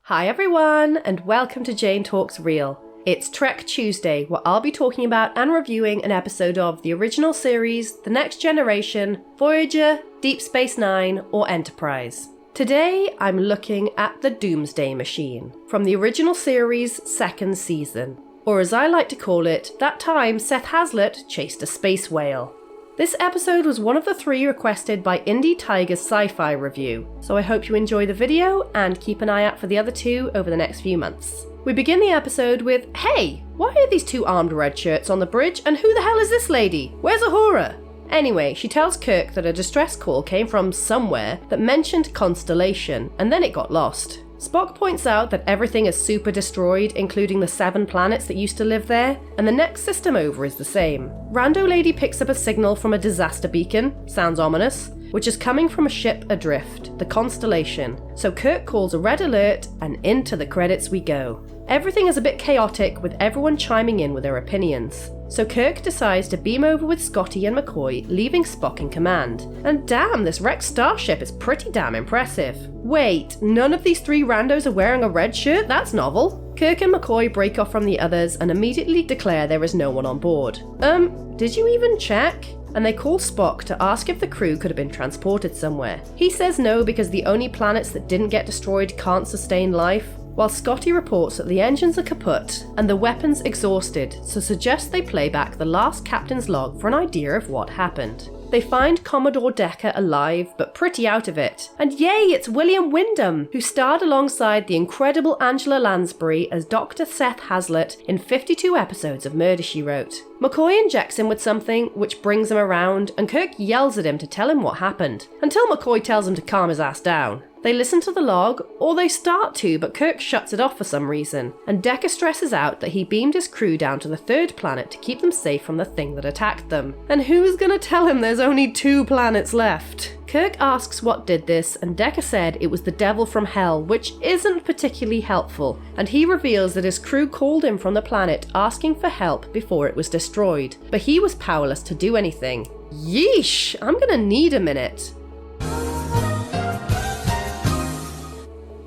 Hi everyone, and welcome to Jane Talks Real. It's Trek Tuesday, where I'll be talking about and reviewing an episode of the original series, The Next Generation, Voyager, Deep Space Nine, or Enterprise. Today, I'm looking at the Doomsday Machine, from the original series' second season. Or as I like to call it, that time Seth Hazlitt chased a space whale. This episode was one of the 3 requested by Indie Tiger's Sci-Fi Review, so I hope you enjoy the video and keep an eye out for the other 2 over the next few months. We begin the episode with, hey, why are these 2 armed red shirts on the bridge, and who the hell is this lady? Where's Uhura? Anyway, she tells Kirk that a distress call came from somewhere that mentioned Constellation, and then it got lost. Spock points out that everything is super destroyed, including the 7 planets that used to live there, and the next system over is the same. Rando Lady picks up a signal from a disaster beacon, sounds ominous, which is coming from a ship adrift, the Constellation. So Kirk calls a red alert, and into the credits we go. Everything is a bit chaotic, with everyone chiming in with their opinions. So Kirk decides to beam over with Scotty and McCoy, leaving Spock in command. And damn, this wrecked starship is pretty damn impressive. Wait, none of these 3 randos are wearing a red shirt? That's novel. Kirk and McCoy break off from the others and immediately declare there is no one on board. Did you even check? And they call Spock to ask if the crew could have been transported somewhere. He says no because the only planets that didn't get destroyed can't sustain life, while Scotty reports that the engines are kaput and the weapons exhausted, so suggests they play back the last captain's log for an idea of what happened. They find Commodore Decker alive, but pretty out of it. And yay, it's William Wyndham, who starred alongside the incredible Angela Lansbury as Dr. Seth Hazlitt in 52 episodes of Murder, She Wrote. McCoy injects him with something, which brings him around, and Kirk yells at him to tell him what happened, until McCoy tells him to calm his ass down. They listen to the log, or they start to, but Kirk shuts it off for some reason, and Decker stresses out that he beamed his crew down to the 3rd planet to keep them safe from the thing that attacked them. And who's gonna tell him there's only 2 planets left? Kirk asks what did this, and Decker said it was the devil from hell, which isn't particularly helpful, and he reveals that his crew called him from the planet asking for help before it was destroyed, but he was powerless to do anything. Yeesh, I'm gonna need a minute.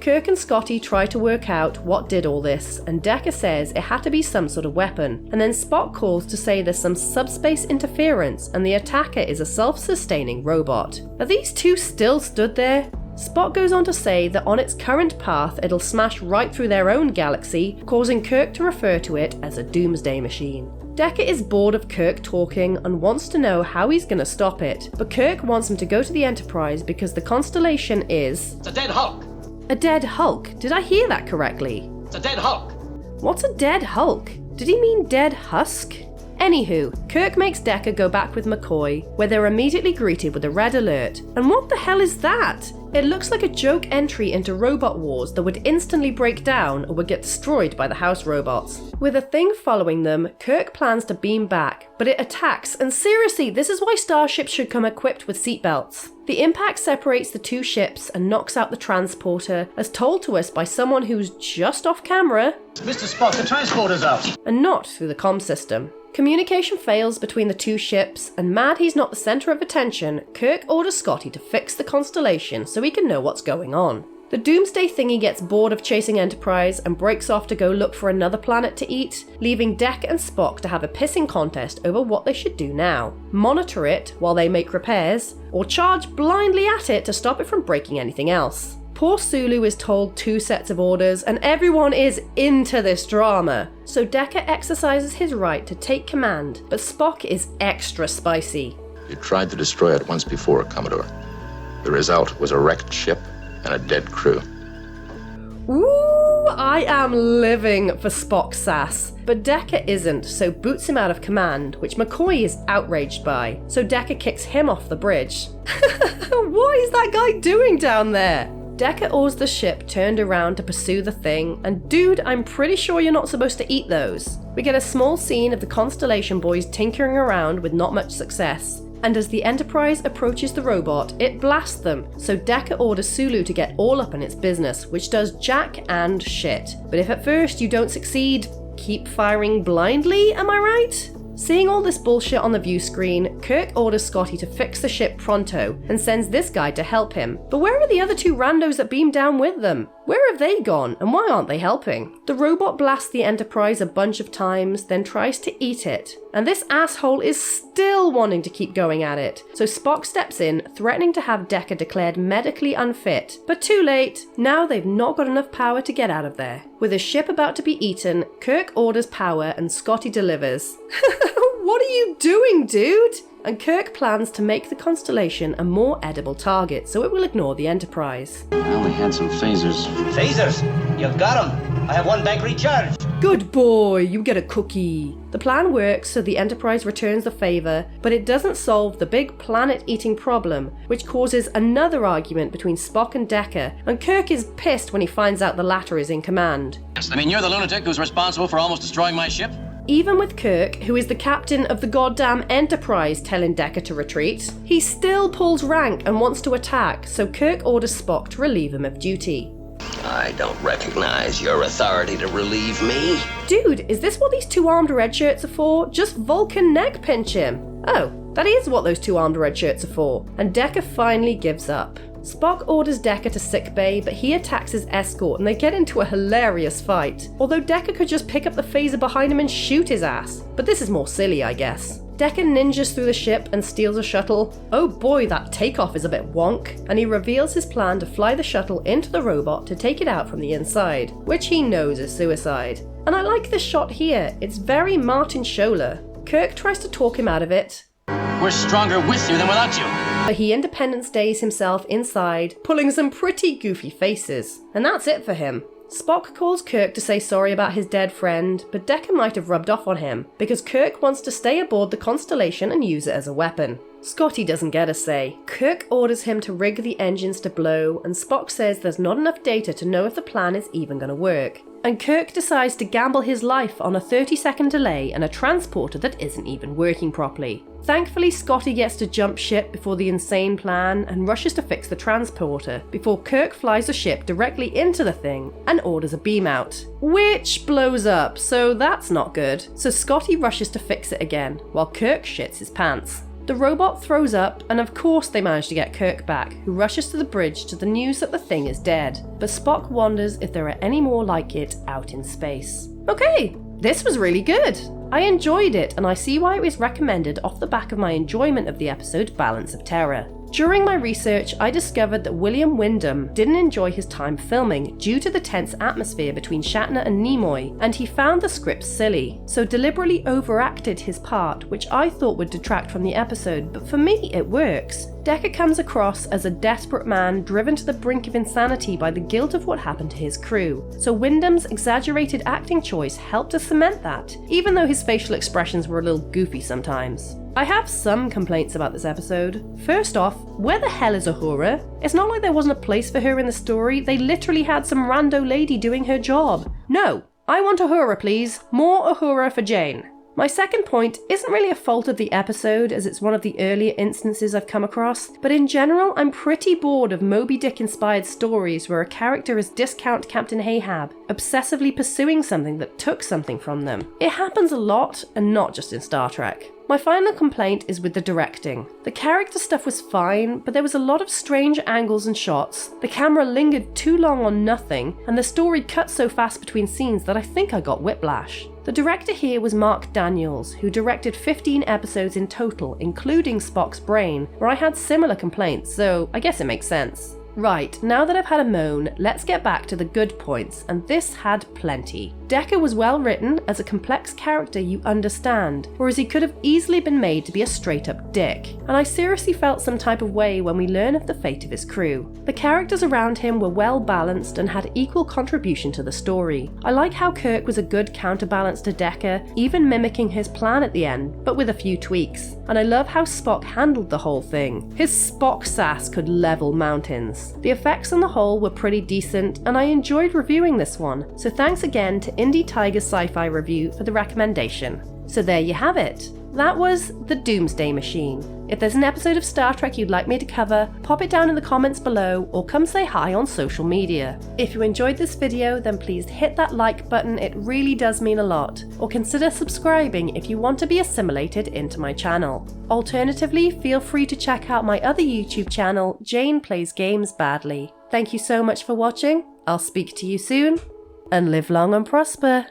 Kirk and Scotty try to work out what did all this, and Decker says it had to be some sort of weapon, and then Spock calls to say there's some subspace interference and the attacker is a self-sustaining robot. Are these 2 still stood there? Spock goes on to say that on its current path it'll smash right through their own galaxy, causing Kirk to refer to it as a Doomsday Machine. Decker is bored of Kirk talking and wants to know how he's gonna stop it, but Kirk wants him to go to the Enterprise because the Constellation is... It's a dead Hulk! A dead Hulk? Did I hear that correctly? It's a dead Hulk! What's a dead Hulk? Did he mean dead husk? Anywho, Kirk makes Decker go back with McCoy, where they're immediately greeted with a red alert. And what the hell is that? It looks like a joke entry into Robot Wars that would instantly break down or would get destroyed by the house robots. With a thing following them, Kirk plans to beam back, but it attacks, and seriously, this is why starships should come equipped with seatbelts. The impact separates the 2 ships and knocks out the transporter, as told to us by someone who's just off camera. Mr. Spock, the transporter's out! And not through the comm system. Communication fails between the 2 ships, and mad he's not the centre of attention, Kirk orders Scotty to fix the Constellation so he can know what's going on. The Doomsday thingy gets bored of chasing Enterprise and breaks off to go look for another planet to eat, leaving Deck and Spock to have a pissing contest over what they should do now. Monitor it while they make repairs, or charge blindly at it to stop it from breaking anything else. Poor Sulu is told 2 sets of orders, and everyone is into this drama. So Decker exercises his right to take command, but Spock is extra spicy. You tried to destroy it once before, Commodore. The result was a wrecked ship and a dead crew. Ooh, I am living for Spock sass. But Decker isn't, so boots him out of command, which McCoy is outraged by. So Decker kicks him off the bridge. What is that guy doing down there? Decker orders the ship turned around to pursue the thing, and dude, I'm pretty sure you're not supposed to eat those. We get a small scene of the Constellation boys tinkering around with not much success, and as the Enterprise approaches the robot, it blasts them, so Decker orders Sulu to get all up in its business, which does jack and shit. But if at first you don't succeed, keep firing blindly, am I right? Seeing all this bullshit on the view screen, Kirk orders Scotty to fix the ship pronto and sends this guy to help him. But where are the other two randos that beamed down with them? Where have they gone, and why aren't they helping? The robot blasts the Enterprise a bunch of times, then tries to eat it. And this asshole is still wanting to keep going at it. So Spock steps in, threatening to have Decker declared medically unfit. But too late. Now they've not got enough power to get out of there. With his ship about to be eaten, Kirk orders power and Scotty delivers. What are you doing, dude? And Kirk plans to make the Constellation a more edible target so it will ignore the Enterprise. I only had some phasers. Phasers? You've got them. I have one bank recharged. Good boy, you get a cookie. The plan works, so the Enterprise returns the favor, but it doesn't solve the big planet-eating problem, which causes another argument between Spock and Decker, and Kirk is pissed when he finds out the latter is in command. I mean, you're the lunatic who's responsible for almost destroying my ship? Even with Kirk, who is the captain of the goddamn Enterprise, telling Decker to retreat, he still pulls rank and wants to attack, so Kirk orders Spock to relieve him of duty. I don't recognize your authority to relieve me. Dude, is this what these two armed red shirts are for? Just Vulcan neck pinch him. Oh, that is what those two armed red shirts are for. And Decker finally gives up. Spock orders Decker to sickbay, but he attacks his escort and they get into a hilarious fight. Although Decker could just pick up the phaser behind him and shoot his ass. But this is more silly, I guess. Decker ninjas through the ship and steals a shuttle. Oh boy, that takeoff is a bit wonk. And he reveals his plan to fly the shuttle into the robot to take it out from the inside, which he knows is suicide. And I like this shot here, it's very Martin Scholler. Kirk tries to talk him out of it. We're stronger with you than without you. But he Independence Days himself inside, pulling some pretty goofy faces. And that's it for him. Spock calls Kirk to say sorry about his dead friend, but Decker might have rubbed off on him, because Kirk wants to stay aboard the Constellation and use it as a weapon. Scotty doesn't get a say. Kirk orders him to rig the engines to blow, and Spock says there's not enough data to know if the plan is even going to work. And Kirk decides to gamble his life on a 30-second delay and a transporter that isn't even working properly. Thankfully, Scotty gets to jump ship before the insane plan and rushes to fix the transporter before Kirk flies the ship directly into the thing and orders a beam out, which blows up, so that's not good. So Scotty rushes to fix it again while Kirk shits his pants. The robot throws up, and of course they manage to get Kirk back, who rushes to the bridge to the news that the thing is dead. But Spock wonders if there are any more like it out in space. Okay, this was really good. I enjoyed it, and I see why it was recommended off the back of my enjoyment of the episode Balance of Terror. During my research, I discovered that William Wyndham didn't enjoy his time filming due to the tense atmosphere between Shatner and Nimoy, and he found the script silly, so deliberately overacted his part, which I thought would detract from the episode, but for me it works. Decker comes across as a desperate man driven to the brink of insanity by the guilt of what happened to his crew, so Wyndham's exaggerated acting choice helped to cement that, even though his facial expressions were a little goofy sometimes. I have some complaints about this episode. First off, where the hell is Uhura? It's not like there wasn't a place for her in the story, they literally had some rando lady doing her job. No, I want Uhura please, more Uhura for Jane. My second point isn't really a fault of the episode, as it's one of the earlier instances I've come across, but in general I'm pretty bored of Moby Dick inspired stories where a character is discount Captain Ahab, obsessively pursuing something that took something from them. It happens a lot, and not just in Star Trek. My final complaint is with the directing. The character stuff was fine, but there was a lot of strange angles and shots, the camera lingered too long on nothing, and the story cut so fast between scenes that I think I got whiplash. The director here was Mark Daniels, who directed 15 episodes in total, including Spock's Brain, where I had similar complaints, so I guess it makes sense. Right, now that I've had a moan, let's get back to the good points, and this had plenty. Decker was well written as a complex character you understand, whereas he could have easily been made to be a straight up dick, and I seriously felt some type of way when we learn of the fate of his crew. The characters around him were well balanced and had equal contribution to the story. I like how Kirk was a good counterbalance to Decker, even mimicking his plan at the end, but with a few tweaks. And I love how Spock handled the whole thing. His Spock sass could level mountains. The effects on the whole were pretty decent, and I enjoyed reviewing this one, so thanks again to Indie Tiger Sci-Fi Review for the recommendation. So there you have it. That was The Doomsday Machine. If there's an episode of Star Trek you'd like me to cover, pop it down in the comments below or come say hi on social media. If you enjoyed this video, then please hit that like button, it really does mean a lot, or consider subscribing if you want to be assimilated into my channel. Alternatively, feel free to check out my other YouTube channel, Jane Plays Games Badly. Thank you so much for watching, I'll speak to you soon, and live long and prosper.